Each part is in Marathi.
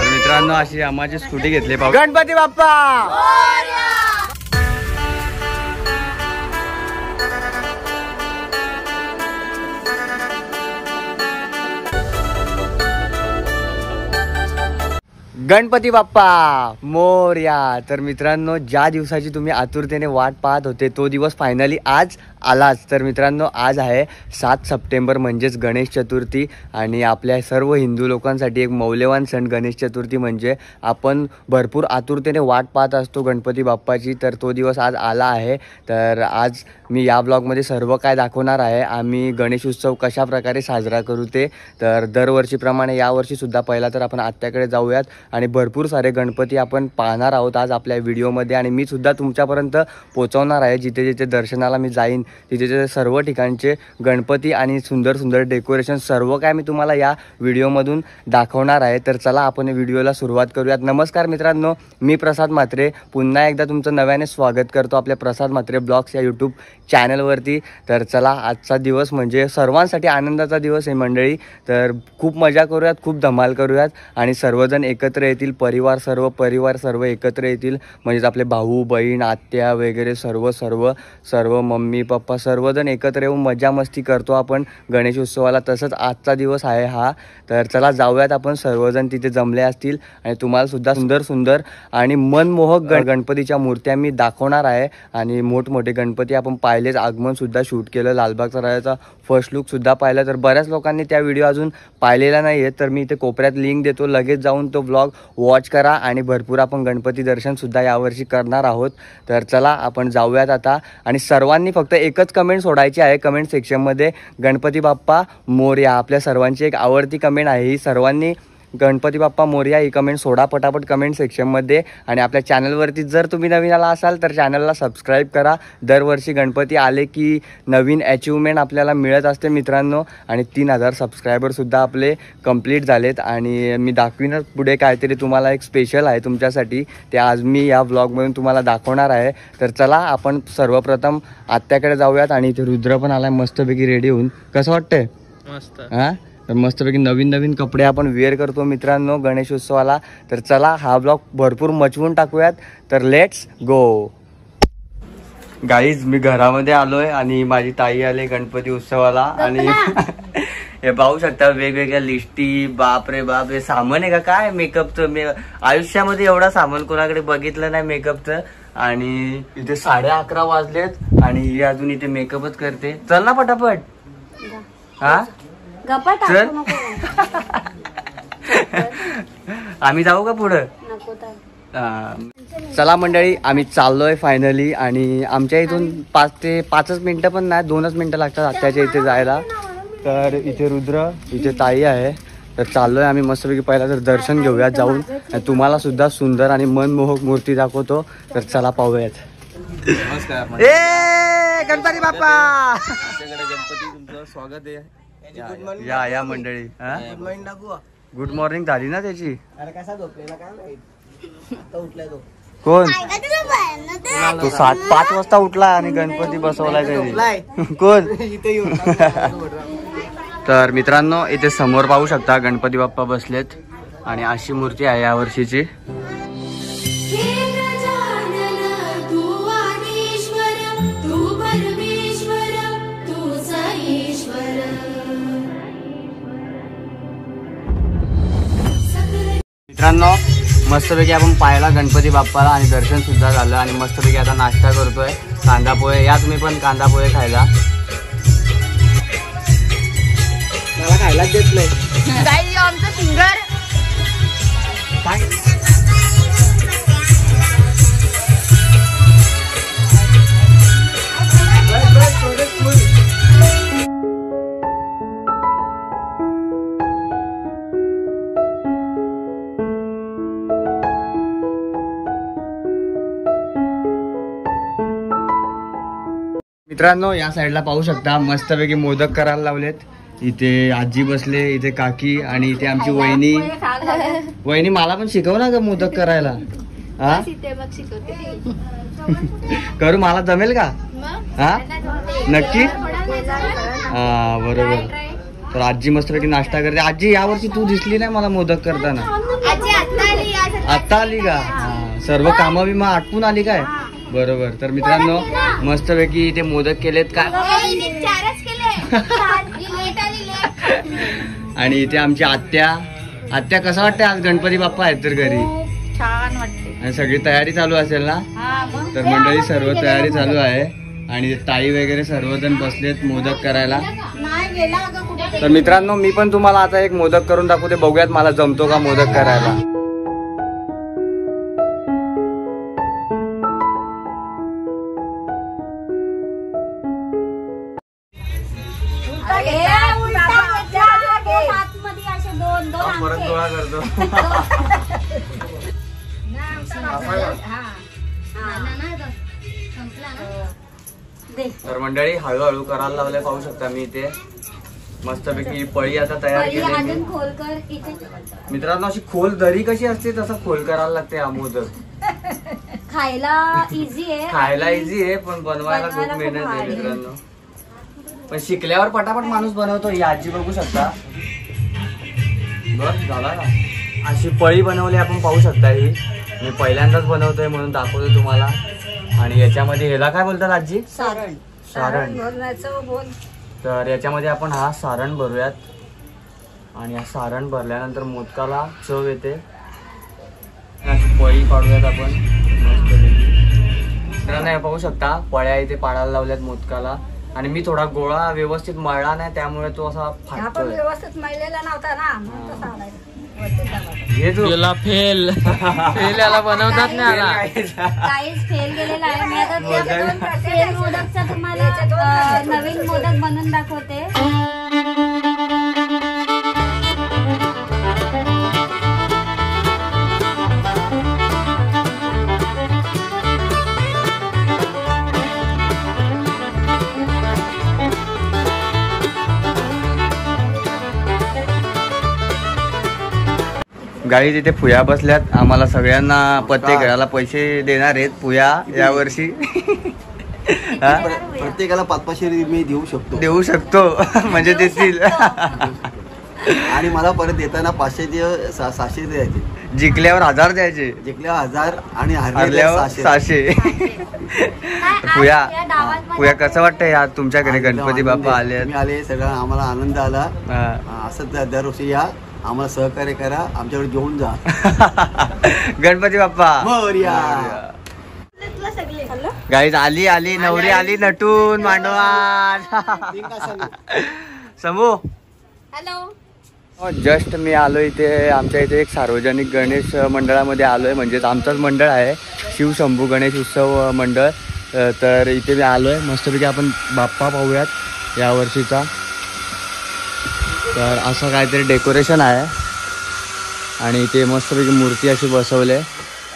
मित्रांनो अशी आम्हाची स्कूटी घेतली पाहू. गणपती बाप्पा. गणपती बाप्पा मोरया. तर मित्रांनो ज्या दिवसाची तुम्ही आतुरतेने वाट पाहत होते तो दिवस फायनली आज आलाच. तर मित्रांनो आज आहे 7 सप्टेंबर म्हणजेच गणेश चतुर्थी आणि आपल्या सर्व हिंदू लोकांसाठी एक मौल्यवान सण गणेश चतुर्थी. म्हणजे आपण भरपूर आतुरतेने वाट पाहत असतो गणपती बाप्पाची. तर तो दिवस आज आला आहे. तर आज मी या ब्लॉगमध्ये सर्व काय दाखवणार आहे. आम्ही गणेश उत्सव कशा प्रकारे साजरा करू ते. तर दरवर्षीप्रमाणे यावर्षीसुद्धा पहिला तर आपण आत्याकडे जाऊयात आणि भरपूर सारे गणपती आपण पाहणार आहोत आज आपल्या व्हिडिओमध्ये. आणि मी सुद्धा तुमच्यापर्यंत पोहोचवणार आहे. जिथे जिथे दर्शनाला मी जाईन तिथे तिथे सर्व ठिकाणचे गणपती आणि सुंदर सुंदर डेकोरेशन सर्व काय मी तुम्हाला या व्हिडिओमधून दाखवणार आहे. तर चला आपण व्हिडिओला सुरुवात करूयात. नमस्कार मित्रांनो, मी प्रसाद म्हात्रे पुन्हा एकदा तुमचं नव्याने स्वागत करतो आपल्या प्रसाद म्हात्रे ब्लॉग्स या यूट्यूब चॅनलवरती. तर चला आजचा दिवस म्हणजे सर्वांसाठी आनंदाचा दिवस आहे मंडळी. तर खूप मजा करूयात, खूप धमाल करूयात आणि सर्वजण एकत्र येतील. परिवार सर्व एकत्र येतील. म्हणजेच आपले भाऊ बहीण आत्या वगैरे सर्व मम्मी पप्पा सर्वजण एकत्र येऊन मजा मस्ती करतो आपण गणेश उत्सवाला. तसंच आजचा दिवस आहे हा. तर चला जाऊयात आपण. सर्वजण तिथे जमले असतील आणि तुम्हाला सुद्धा सुंदर सुंदर आणि मनमोहक गणपतीच्या मूर्त्या मी दाखवणार आहे. आणि मोठमोठे गणपती आपण पाहिलेच, आगमन सुद्धा शूट केलं, लालबागचा राजाचा फर्स्ट लुक सुद्धा पाहिला. तर बऱ्याच लोकांनी त्या व्हिडिओ अजून पाहिलेला नाही आहे. तर मी इथे कोपऱ्यात लिंक देतो, लगेच जाऊन तो ब्लॉग वॉच करा. आणि भरपूर आपण गणपती दर्शन सुद्धा यावर्षी करणार आहोत. तर चला आपण जाऊयात आता. आणि सर्वांनी फक्त एकच कमेंट सोडायची आहे कमेंट सेक्शनमध्ये, गणपती बाप्पा मोरया. आपल्या सर्वांची एक आवडती कमेंट आहे ही. सर्वांनी गणपती बाप्पा मोरया ही कमेंट सोडा पटापट कमेंट सेक्शनमध्ये. आणि आपल्या चॅनलवरती जर तुम्ही नवीन आला असाल तर चॅनलला सबस्क्राईब करा. दरवर्षी गणपती आले की नवीन अचिव्हमेंट आपल्याला मिळत असते मित्रांनो. आणि 3000 सबस्क्रायबरसुद्धा आपले कंप्लीट झालेत. आणि मी दाखवीनच पुढे काहीतरी तुम्हाला एक स्पेशल आहे तुमच्यासाठी, ते आज मी या व्लॉगमधून तुम्हाला दाखवणार आहे. तर चला आपण सर्वप्रथम आत्याकडे जाऊयात. आणि इथे रुद्र पण आलाय मस्तपैकी रेडी होऊन. कसं वाटतंय? मस्त. हां, तर मस्तपैकी नवीन कपडे आपण वेअर करतो मित्रांनो गणेश उत्सवाला. तर चला हा ब्लॉग भरपूर मचवून टाकूयात. तर लेट्स गो. गाईज मी घरामध्ये आलोय आणि माझी ताई आली गणपती उत्सवाला. आणि हे पाहू शकता वेगवेगळ्या लिस्टी. बाप रे बाप, हे सामान आहे का काय मेकअपचं? मी आयुष्यामध्ये एवढा सामान कोणाकडे बघितलं नाही मेकअपचं. आणि इथे 11:30 वाजलेत आणि ही अजून इथे मेकअपच करते. चल ना पटापट. हा चल आम्ही जाऊ का पुढं? चला मंडळी आम्ही चाललोय फायनली. आणि आमच्या इथून 5 ते 5 मिनिटं पण नाही, 2च मिनिटं लागतात आत्याच्या इथे जायला. तर इथे रुद्र, इथे ताई आहे. तर चाललोय आम्ही मस्तपैकी. पहिला तर दर्शन घेऊयात जाऊन. तुम्हाला सुद्धा सुंदर आणि मनमोहक मूर्ती दाखवतो. तर चला पाहूयात. नमस्कार. ए गणपती बाप्पा. गणपती तुमचं स्वागत आहे. या मंडळी. गुड मॉर्निंग झाली ना त्याची? कोण? तो 5 वाजता उठला आणि गणपती बसवलाय त्याने. कोण? तर मित्रांनो इथे समोर पाहू शकता गणपती बाप्पा बसलेत. आणि अशी मूर्ती आहे या वर्षीची. मित्रांनो मस्तपैकी आपण पाहिला गणपती बाप्पाला आणि दर्शन सुद्धा झालं. आणि मस्तपैकी आता नाश्ता करतोय कांदा पोहे. या तुम्ही पण कांदा पोहे खायला. मला खायलाच देत नाही आमचं फिंगर. मित्रांनो या साईडला पाहू शकता मस्तपैकी मोदक करायला लावलेत. इथे आजी बसले, इथे काकी आणि इथे आमची वहिनी. वहिनी मला पण शिकव ना ग मोदक करायला. हा करू, मला जमेल का? हा नक्की. हा बरोबर. तर आजी मस्तपैकी नाश्ता करते. आजी यावर्षी तू दिसली नाही मला मोदक करताना. आता आली का? सर्व कामं बी मग आटपून आली काय? बरोबर. तर मित्रांनो मस्तपैकी इथे मोदक केलेत का आणि इथे आमची आत्या कसं वाटतंय आज गणपती बाप्पा आहेत तर घरी? छान वाटते. आणि सगळी तयारी चालू असेल ना? तर मंडळी सर्व तयारी चालू आहे आणि ताई वगैरे सर्वजण बसलेत मोदक करायला. तर मित्रांनो मी पण तुम्हाला आता एक मोदक करून दाखवते, बघूयात मला जमतो का मोदक करायला. परत गोळा करतो. तर मंडळी हळूहळू करायला लावले, पाहू शकता मी इथे मस्तपैकी पळी आता तयार केली. मित्रांनो अशी खोल दरी कशी असते तसं खोल करायला लागते हा मोदक. खायला इझी आहे, खायला इझी आहे पण बनवायला खूप मेहनत आहे मित्रांनो. पण शिकल्यावर पटापट माणूस बनवतो. ही आजी बघू शकता. बस झाला ना. अशी पळी बनवली आपण पाहू शकता. ही मी पहिल्यांदाच बनवतोय म्हणून दाखवतो तुम्हाला. आणि याच्यामध्ये ह्याला काय बोलतात आजी? सारण. सारण. तर याच्यामध्ये आपण हा सारण भरूयात आणि हा सारण भरल्यानंतर मोदकाला चव येते. अशी पळी पाडूयात आपण मस्त. पाहू शकता पळ्या इथे पाडायला लावल्यात मोदकाला. आणि मी थोडा गोळा व्यवस्थित मळला नाही त्यामुळे तो असा फाटतोय. व्यवस्थित मळलेला नव्हता ना. हे तुला फेल याला बनवतात ना. काहीच फेल गेलेला आहे. मी आता फेल मोदकचा तुम्हाला नवीन मोदक बनवून दाखवते. गाडी तिथे पुया बसल्यात. आम्हाला सगळ्यांना प्रत्येक घराला पैसे देणार आहेत पुया यावर्षी. प्रत्येकाला 500 मी देऊ शकतो म्हणजे देतील. आणि मला परत देताना 500 600 द्यायचे. जिंकल्यावर 1000 द्यायचे. जिंकल्यावर 1000 आणि हरल्यावर 600. पुया कसं वाटतंय यार तुमच्याकडे गणपती बाप्पा आले? सगळं आम्हाला आनंद आला. असंच दरवर्षी या, आम्हाला सहकार्य करा, आमच्याकडे घेऊन जा. गणपती बाप्पा मोरया. गाईज आली नवरी आली नटून मांडवान. समू हॅलो. जस्ट मी आलो इथे. आमच्या इथे एक सार्वजनिक गणेश मंडळामध्ये आलोय, म्हणजेच आमचंच मंडळ आहे शिवशंभू गणेश उत्सव मंडळ. तर इथे मी आलोय. मस्तपैकी आपण बाप्पा पाहूयात यावर्षीचा. तर असं काहीतरी डेकोरेशन आहे आणि इथे मस्तपैकी मूर्ती अशी बसवले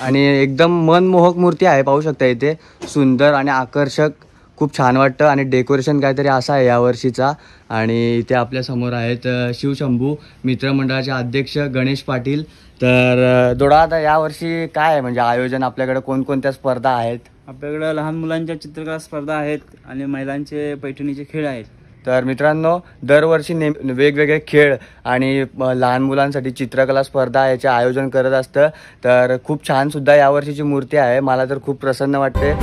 आणि एकदम मनमोहक मूर्ती आहे. पाहू शकता इथे सुंदर आणि आकर्षक, खूप छान वाटतं. आणि डेकोरेशन काहीतरी असा आहे यावर्षीचा. आणि इथे आपल्या समोर आहेत शिवशंभू मित्रमंडळाचे अध्यक्ष गणेश पाटील. तर दोडा आता यावर्षी काय आहे म्हणजे आयोजन? आपल्याकडे कोणकोणत्या स्पर्धा आहेत? आपल्याकडे लहान मुलांच्या चित्रकला स्पर्धा आहेत आणि महिलांचे पैठणीचे खेळ आहेत. तर मित्रांनो दरवर्षी वेगवेगळे खेळ आणि लहान मुलांसाठी चित्रकला स्पर्धा याचे आयोजन करत असतं. तर खूप छान सुद्धा यावर्षीची मूर्ती आहे. मला तर खूप प्रसन्न वाटते.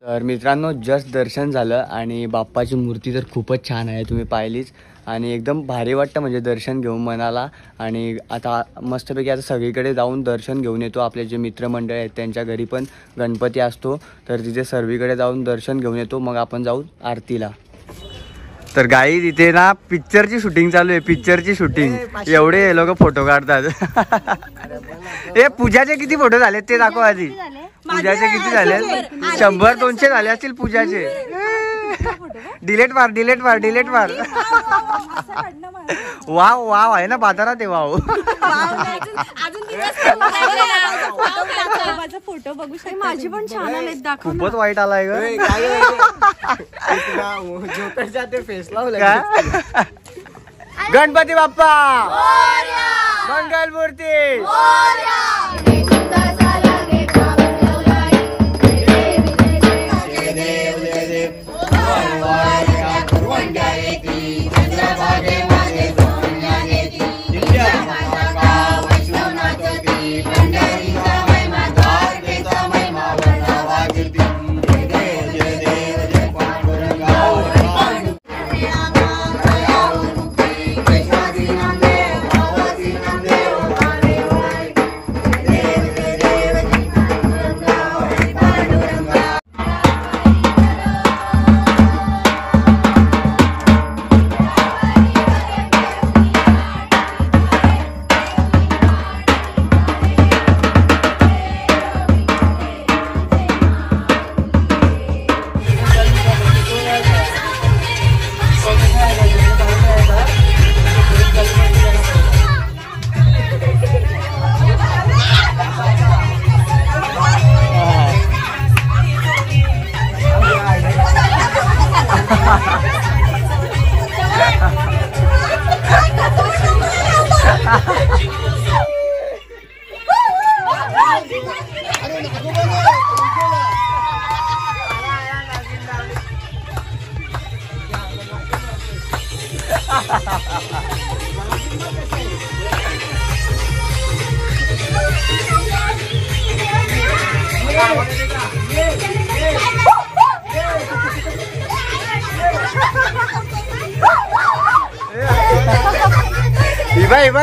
तर मित्रांनो जस्ट दर्शन झालं आणि बाप्पाची मूर्ती तर खूपच छान आहे, तुम्ही पाहिलीच. आणि एकदम भारी वाटतं म्हणजे दर्शन घेऊन मनाला. आणि आता मस्तपैकी आता सगळीकडे जाऊन दर्शन घेऊन येतो. आपले जे मित्रमंडळ आहेत त्यांच्या घरी पण गणपती असतो, तर तिथे सर्वीकडे जाऊन दर्शन घेऊन येतो. मग आपण जाऊ आरतीला. तर गाईज इथे ना पिक्चरची शूटिंग चालू आहे, पिक्चरची शूटिंग. एवढे हे लोक फोटो काढतात. हे पूजाचे किती फोटो झालेत ते दाखव आधी. पूजाचे किती झाले? 100-200 झाले असतील पूजाचे. डिलेट मार. वाव वाव आहे ना बाजारात आहे वाव. फोटो बघू शकतो. माझी पण छान आले, दाखव. खूपच वाईट आलाय ग. काय? गणपती बाप्पा मंगल मूर्ती.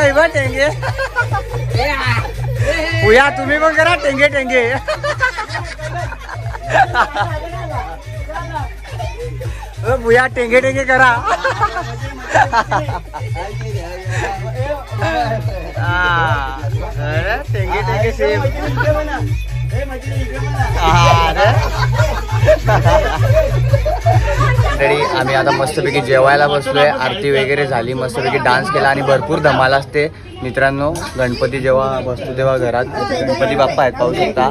इबा टेंगे पुया तुम्ही पण करा टेंगे टेंगे. पुया टेंगे टेंगे करा. टेंगे टेंगे सेम. तरी आम्ही आता मस्तपैकी जेवायला बसलोय. आरती वगैरे झाली, मस्तपैकी डान्स केला आणि भरपूर धमाल असते मित्रांनो. गणपती जेव्हा बसतो तेव्हा घरात गणपती बाप्पा आहेत, पाहू शकता.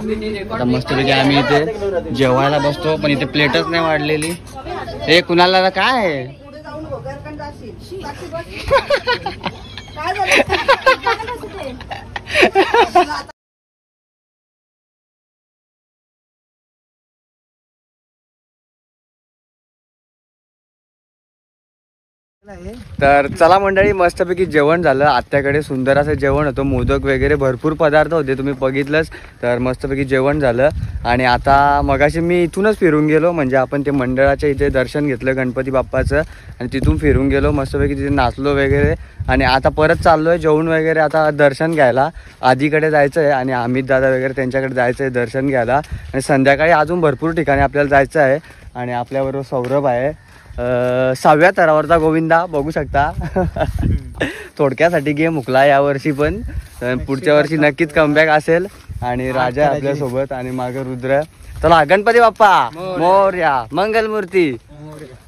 आता मस्तपैकी आम्ही इथे जेवायला बसतो, पण इथे प्लेटच नाही वाढलेली. हे कुणाला काय आहे? तर चला मंडळी, मस्तपैकी जेवण झालं. आत्याकडे सुंदर असं जेवण होतं, मोदक वगैरे भरपूर पदार्थ होते, तुम्ही बघितलंच. तर मस्तपैकी जेवण झालं आणि आता मगाशी मी इथूनच फिरून गेलो, म्हणजे आपण ते मंडळाच्या इथे दर्शन घेतलं गणपती बाप्पाचं आणि तिथून फिरून गेलो, मस्तपैकी तिथे नाचलो वगैरे आणि आता परत चाललोय जेवण वगैरे आता दर्शन घ्यायला. आधीकडे जायचं आहे आणि अमित दादा वगैरे त्यांच्याकडे जायचं आहे दर्शन घ्यायला. आणि संध्याकाळी अजून भरपूर ठिकाणी आपल्याला जायचं आहे. आणि आपल्याबरोबर सौरभ आहे, 6व्या थरावरचा गोविंदा बघू शकता. थोडक्यासाठी गेम हुकला यावर्षी, पण पुढच्या वर्षी नक्कीच कमबॅक असेल. आणि राजा आपल्यासोबत आणि मागे रुद्र. चला गणपती बाप्पा मोरया, मंगलमूर्ती.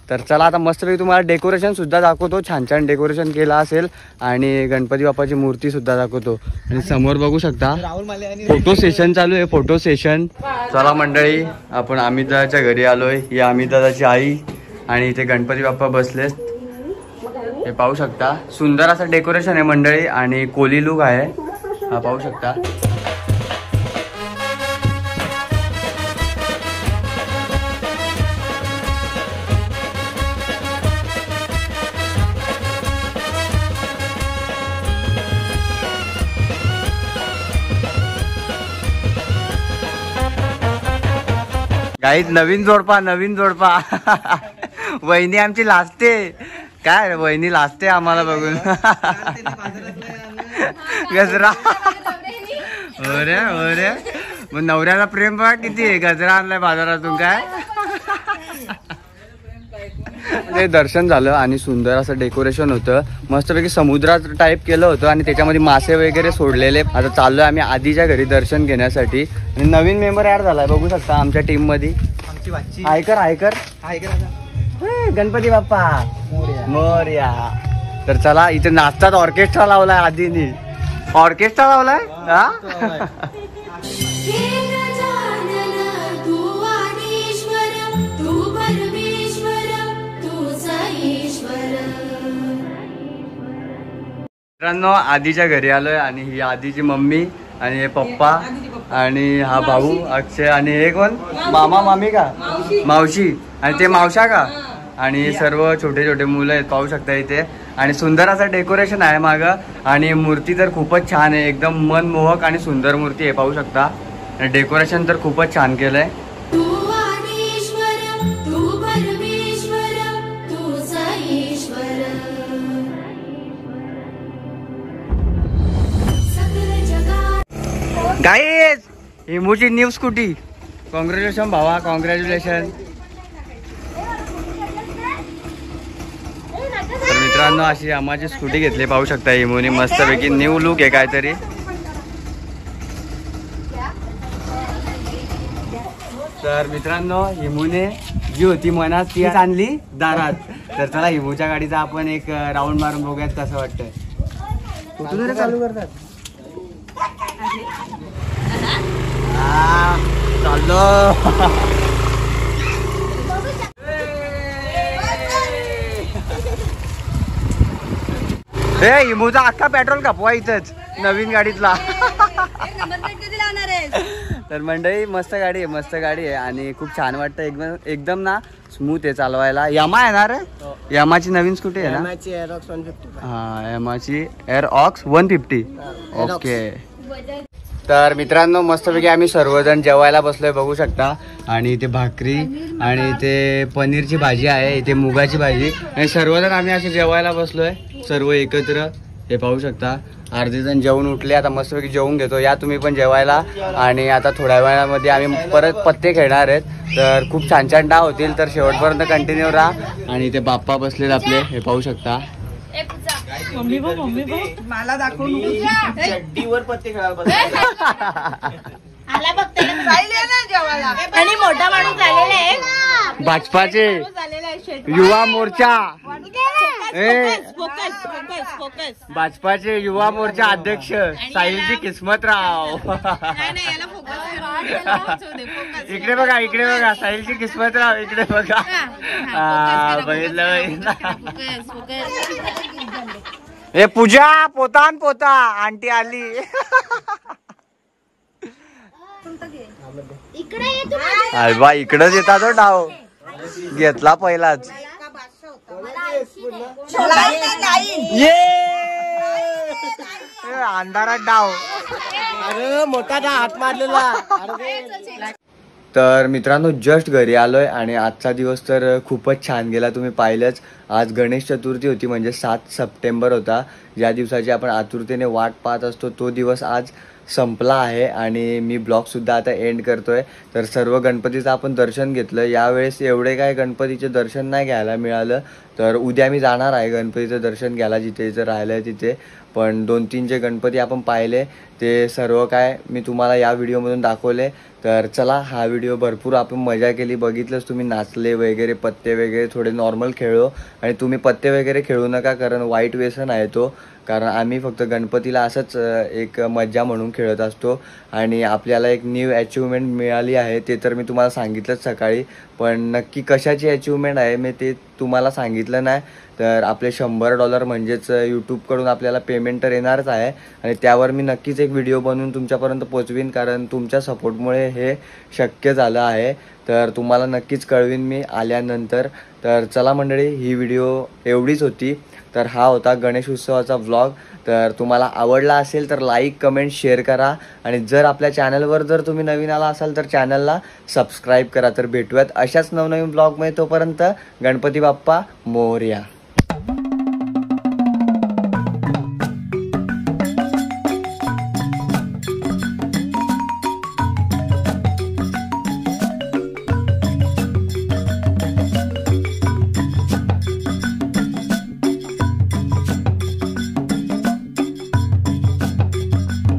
तर चला आता मस्तपैकी तुम्हाला डेकोरेशन सुद्धा दाखवतो, छान छान डेकोरेशन केलं असेल आणि गणपती बाप्पाची मूर्ती सुद्धा दाखवतो. आणि समोर बघू शकता फोटो सेशन चालू आहे, फोटो सेशन. चला मंडळी, आपण अमित दादाच्या घरी आलोय. ही अमित दादाची आई आणि इथे गणपती बाप्पा बसलेत, हे पाहू शकता. सुंदर असं डेकोरेशन आहे मंडळी आणि कोली लुक आहे, हा पाहू शकता. गाईज नवीन जोडपा वहिनी आमची लाजते. काय वहिनी लाजते आम्हाला बघून. गजरा अरे अरे, मग नवऱ्याला प्रेम बघा किती आहे. गजरा आणलाय बाजारातून. काय ते दर्शन झालं आणि सुंदर असं डेकोरेशन होतं, मस्तपैकी समुद्रात टाईप केलं होतं आणि त्याच्यामध्ये मासे वगैरे सोडलेले. आता चाललोय आम्ही आधीच्या घरी दर्शन घेण्यासाठी. आणि नवीन मेंबर ऍड झालाय बघू शकता आमच्या टीम मध्ये. आयकर गणपती बाप्पा मोरया. तर चला इथे नाचतात, ऑर्केस्ट्रा लावलाय आधीनी, ऑर्केस्ट्रा लावलाय हा. मित्रांनो आधीच्या घरी आलोय आणि ही आधीची मम्मी आणि हे पप्पा आणि हा भाऊ अक्षय आणि हे कोण मामा मामी का मावशी आणि ते मावशा का आणि सर्व छोटे छोटे मुलं आहेत पाहू शकता इथे. आणि सुंदर असं डेकोरेशन आहे मागं आणि मूर्ती तर खूपच छान आहे, एकदम मनमोहक आणि सुंदर मूर्ती आहे पाहू शकता. डेकोरेशन तर खूपच छान केलंय. गाईज हिमूची न्यू स्कूटी, कॉंग्रॅच्युलेशन भावा, कॉंग्रॅच्युलेशन. तर मित्रांनो अशी आम्हाची स्कूटी घेतली पाहू शकता हिमूने, मस्तपैकी न्यू लुक आहे काहीतरी. तर मित्रांनो हिमूने जी होती मनात ती आणली दारात. तर चला हिमूच्या गाडीचा आपण एक राऊंड मारून बघूयात कसं वाटतंय. कुठून चालू करतात चाललो. हे हिमूचा अख्खा पेट्रोल कापवा इथंच नवीन गाडीतला. तर मंडळी मस्त गाडी आहे, मस्त गाडी आहे आणि खूप छान वाटतं, एकदम एकदम ना स्मूथ आहे चालवायला. यामा येणार आहे, यामाची नवीन स्कूटी आहे ना. हा यामाची एअर ऑक्स 150. ओके. तर मित्रांनो मस्तपैकी आम्ही सर्वजण जेवायला बसलोय बघू शकता. आणि इथे भाकरी आणि इथे पनीरची भाजी आहे, इथे मुगाची भाजी आणि सर्वजण आम्ही असे जेवायला बसलोय सर्व एकत्र. हे पाहू शकता अर्धे जण जेवून उठले, आता मस्तपैकी जेवून घेतो. या तुम्ही पण जेवायला. आणि आता थोड्या वेळामध्ये आम्ही परत पत्ते खेळणार आहेत. तर खूप छान छान डाव होतील, तर शेवटपर्यंत कंटिन्यू राहा. आणि इथे बाप्पा बसलेत आपले, हे पाहू शकता. मला दाखवू चड्डीवर पत्ते खेळायला आणि मोठा माणूस झालेला आहे, भाजपाचे युवा मोर्चा, भाजपाचे युवा मोर्चा अध्यक्ष साहिलजी किस्मतराव. इकडे बघा, इकडे बघा, साहिलजी किस्मतराव इकडे बघा. हा बघितलं. हे पूजा पोतान पोता आंटी आली. अरे बा इकडंच येतात तो डाव घेतला पहिलाच. ये अंधारात डाव, अरे मोठा डाव हात मारलेला. तर मित्रांनो जस्ट घरी आलोय आणि आजचा दिवस तर खूपच छान गेला, तुम्ही पाहिलंच. आज गणेश चतुर्थी होती, म्हणजे 7 सप्टेंबर होता, ज्या दिवसाची आपण आतुरतेने वाट पाहत असतो. तो दिवस आज संपला आहे आणि मी ब्लॉगसुद्धा आता एंड करतोय. तर सर्व गणपतीचं आपण दर्शन घेतलं. यावेळेस एवढे काय गणपतीचे दर्शन नाही घ्यायला मिळालं, तर उद्या मी जाणार आहे गणपतीचं दर्शन घ्यायला जिथे जिथे राहिलं आहे तिथे. पण 2-3 जे गणपती आपण पाहिले ते सर्व काय मी तुम्हाला या व्हिडिओमधून दाखवले. तर चला हा व्हिडिओ भरपूर आपण मजा केली, बघितलंच तुम्ही, नाचले वगैरे, पत्ते वगैरे थोडे नॉर्मल खेळलो. आणि तुम्ही पत्ते वगैरे खेळू नका, कारण वाईट व्यसन आहे तो. कारण आम्ही फक्त गणपतीला असंच एक मज्जा म्हणून खेळत असतो. आणि आपल्याला एक न्यू अचिव्हमेंट मिळाली आहे, ते तर मी तुम्हाला सांगितलंच सकाळी. पण नक्की कशाची अचिव्हमेंट आहे मी ते तुम्हाला सांगितलं नाही. तर आपले $100 म्हणजेच यूट्यूबकडून आपल्याला पेमेंट तर येणारच आहे आणि त्यावर मी नक्कीच एक व्हिडिओ बनवून तुमच्यापर्यंत पोचवीन, कारण तुमच्या सपोर्टमुळे हे शक्य झालं आहे. तर तुम्हाला नक्कीच कळवीन मी आल्यानंतर. तर चला मंडळी, ही व्हिडिओ एवढीच होती. तर हा होता गणेश उत्सवाचा व्लॉग. तर तुम्हाला आवडला असेल तर लाईक, कमेंट, शेअर करा. आणि जर आपल्या चॅनलवर जर तुम्ही नवीन आला असाल तर चॅनलला सबस्क्राईब करा. तर भेटूयात अशाच नवनवीन ब्लॉगमध्ये. तोपर्यंत गणपती बाप्पा मोरया.